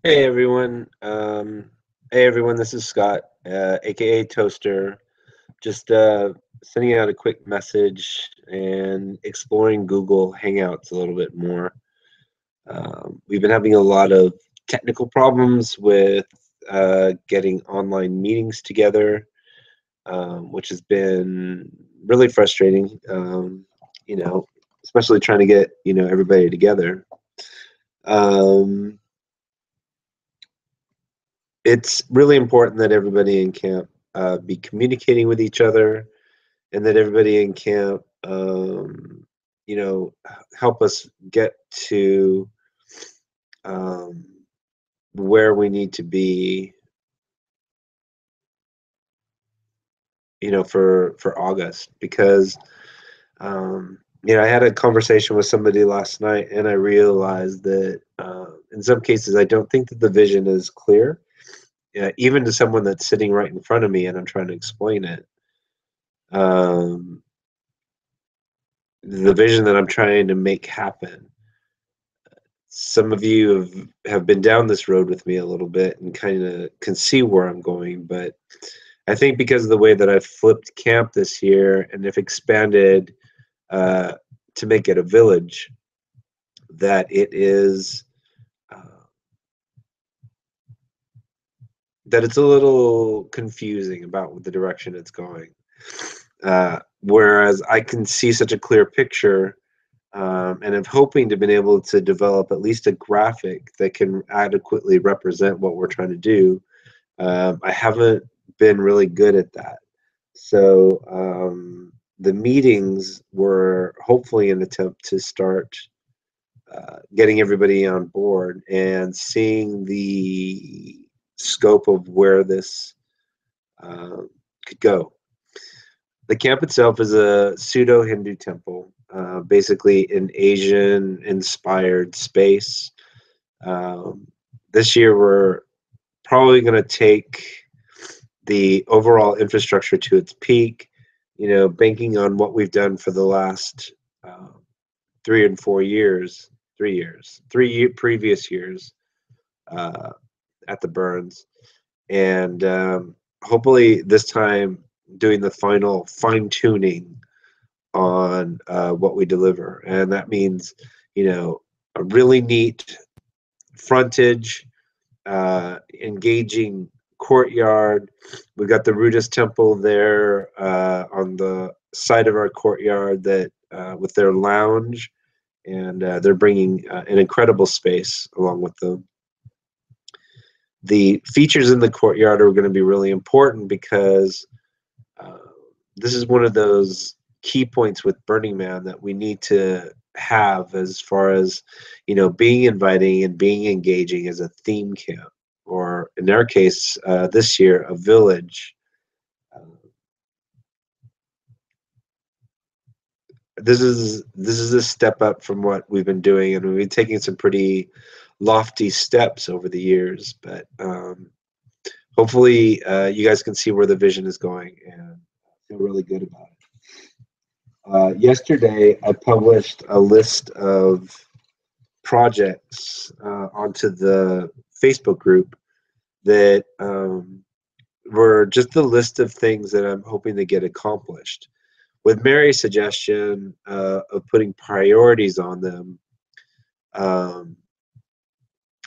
Hey everyone. Hey everyone, this is Scott, aka Toaster. Just sending out a quick message and exploring Google Hangouts a little bit more. We've been having a lot of technical problems with getting online meetings together, which has been really frustrating. You know, especially trying to get everybody together. Um, it's really important that everybody in camp be communicating with each other, and that everybody in camp, help us get to um, where we need to be, for August. Because I had a conversation with somebody last night, and I realized that in some cases, I don't think that the vision is clear, even to someone that's sitting right in front of me, and I'm trying to explain it. Um, the vision that I'm trying to make happen. Some of you have been down this road with me a little bit and kind of can see where I'm going, but I think because of the way that I've flipped camp this year and have expanded uh, to make it a village, that it is that it's a little confusing about the direction it's going. Whereas I can see such a clear picture, and I'm hoping to been able to develop at least a graphic that can adequately represent what we're trying to do. I haven't been really good at that. So the meetings were hopefully an attempt to start getting everybody on board and seeing the scope of where this uh, could go. The camp itself is a pseudo Hindu temple, basically an Asian inspired space. Um, this year, we're probably going to take the overall infrastructure to its peak, banking on what we've done for the last uh, 3 and 4 years, 3 years, previous years uh, at the Burns. And hopefully this time doing the final fine tuning on what we deliver. And that means, a really neat frontage, engaging courtyard. We've got the Rudas Temple there on the side of our courtyard that with their lounge, and they're bringing an incredible space along with them. The features in the courtyard are going to be really important because uh, this is one of those key points with Burning Man that we need to have as far as being inviting and being engaging as a theme camp, or in our case this year a village. uh, this is a step up from what we've been doing, and we've been taking some pretty lofty steps over the years, but hopefully you guys can see where the vision is going and feel really good about it. Yesterday, I published a list of projects onto the Facebook group that were just the list of things that I'm hoping to get accomplished. With Mary's suggestion of putting priorities on them, um,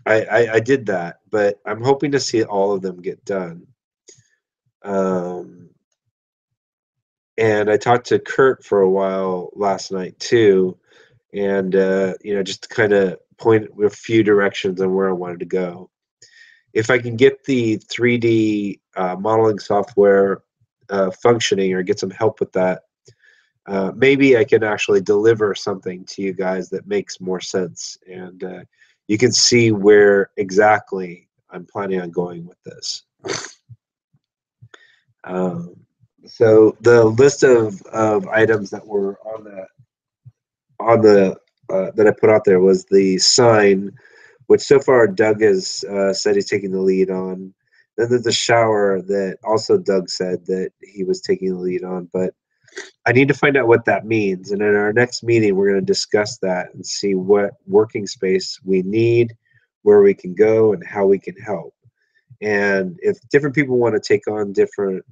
I did that, but I'm hoping to see all of them get done. Um, and I talked to Kurt for a while last night too, and just to kind of point a few directions on where I wanted to go. If I can get the 3D modeling software functioning, or get some help with that, maybe I can actually deliver something to you guys that makes more sense, and you can see where exactly I'm planning on going with this. Um, so the list of items that were on the that I put out there was the sign, which so far Doug has said he's taking the lead on. Then there's the shower that also Doug said that he was taking the lead on, but I need to find out what that means. And in our next meeting, we're going to discuss that and see what working space we need, where we can go and how we can help. And if different people want to take on different,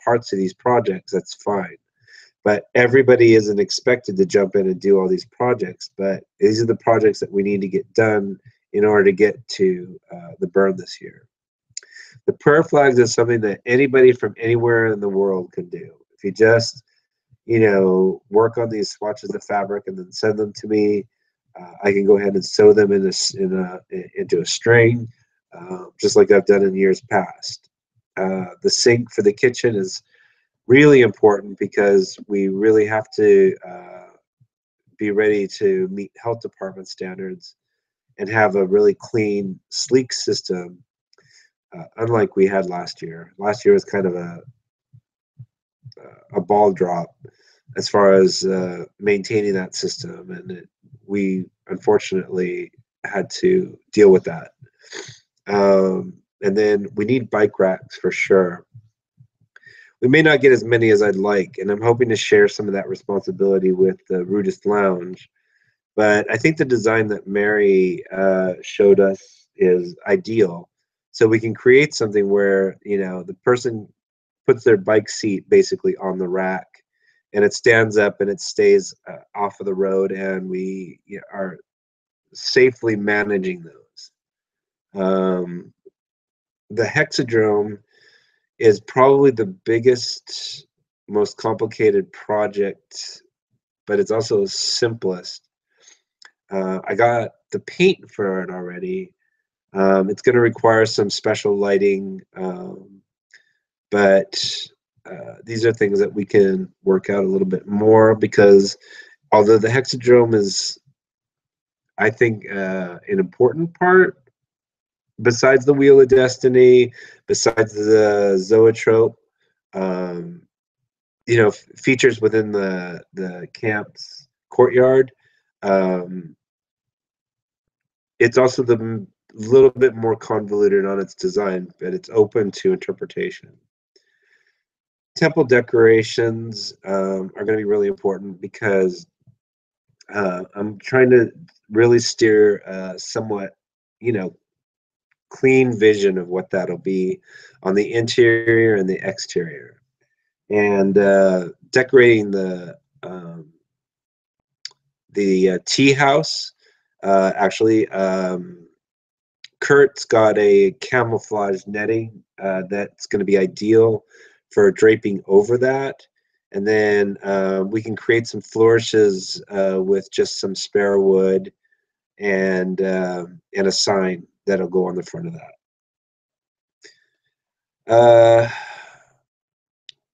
parts of these projects, that's fine. But everybody isn't expected to jump in and do all these projects. But these are the projects that we need to get done in order to get to the burn this year. The prayer flags is something that anybody from anywhere in the world can do. If you just, work on these swatches of fabric and then send them to me, I can go ahead and sew them into a string, just like I've done in years past. The sink for the kitchen is really important because we really have to be ready to meet health department standards and have a really clean, sleek system, unlike we had last year. Last year was kind of a ball drop as far as maintaining that system, and we unfortunately had to deal with that. And then we need bike racks for sure. We may not get as many as I'd like, and I'm hoping to share some of that responsibility with the Rudist Lounge. But I think the design that Mary showed us is ideal. So we can create something where, the person puts their bike seat basically on the rack, and it stands up and it stays off of the road, and we are safely managing those. The Hexadrome is probably the biggest, most complicated project, but it's also simplest. I got the paint for it already. It's going to require some special lighting, but these are things that we can work out a little bit more, because although the Hexadrome is, I think, an important part, besides the Wheel of Destiny, besides the Zoetrope, features within the camp's courtyard, it's also the little bit more convoluted on its design, but it's open to interpretation. Temple decorations are going to be really important because I'm trying to really steer a somewhat, clean vision of what that'll be on the interior and the exterior. And decorating the tea house, actually, Kurt's got a camouflage netting that's going to be ideal for draping over that. And then we can create some flourishes with just some spare wood and a sign that'll go on the front of that.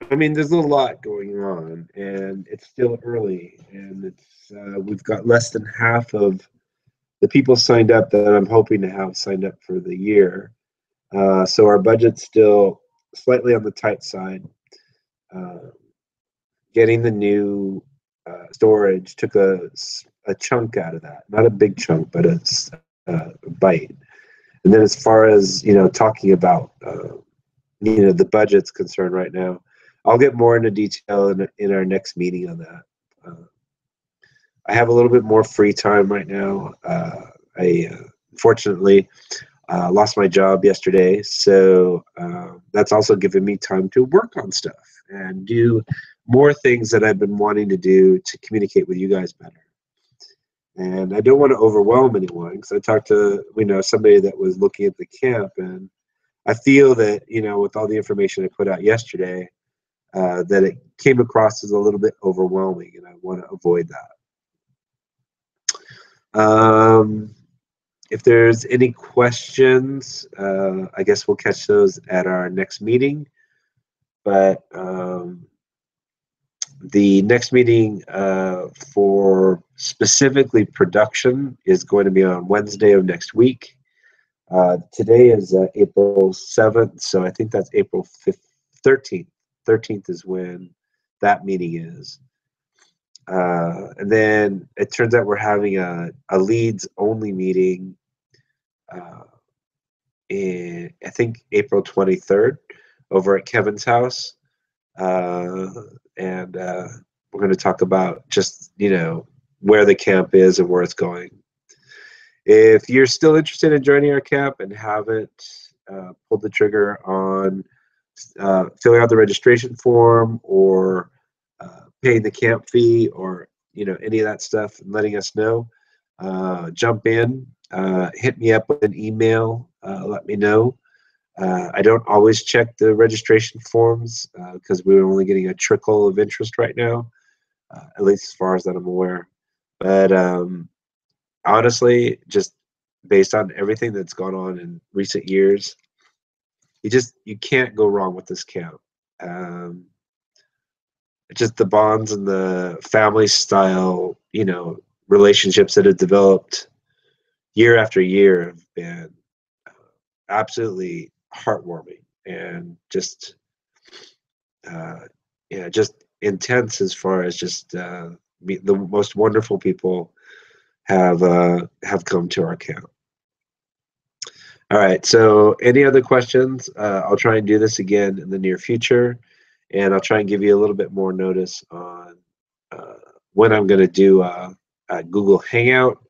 There's a lot going on, and it's still early, and it's we've got less than half of the people signed up that I'm hoping to have signed up for the year. So our budget's still slightly on the tight side. Getting the new storage took a chunk out of that, not a big chunk, but a bite. And then as far as, talking about, the budget's concerned right now, I'll get more into detail in our next meeting on that. I have a little bit more free time right now. I unfortunately lost my job yesterday, so that's also given me time to work on stuff and do more things that I've been wanting to do to communicate with you guys better. And I don't want to overwhelm anyone, because I talked to somebody that was looking at the camp, and I feel that with all the information I put out yesterday, that it came across as a little bit overwhelming, and I want to avoid that. If there's any questions, I guess we'll catch those at our next meeting. But the next meeting for specifically production is going to be on Wednesday of next week. Today is April 7th, so I think that's April 13th. 13th is when that meeting is. And then it turns out we're having a leads only meeting in, I think, April 23rd over at Kevin's house. And we're going to talk about just, where the camp is and where it's going. If you're still interested in joining our camp and haven't pulled the trigger on filling out the registration form or paying the camp fee or any of that stuff and letting us know, jump in, hit me up with an email, let me know. I don't always check the registration forms because we're only getting a trickle of interest right now, at least as far as that I'm aware. But honestly, just based on everything that's gone on in recent years, you can't go wrong with this camp. Just the bonds and the family style, relationships that have developed year after year have been absolutely heartwarming and just just intense as far as just the most wonderful people have come to our camp. All right, so any other questions? I'll try and do this again in the near future, and I'll try and give you a little bit more notice on when I'm going to do a Google Hangout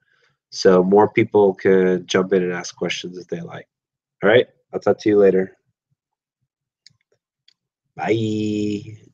so more people can jump in and ask questions if they like. All right, I'll talk to you later. Bye.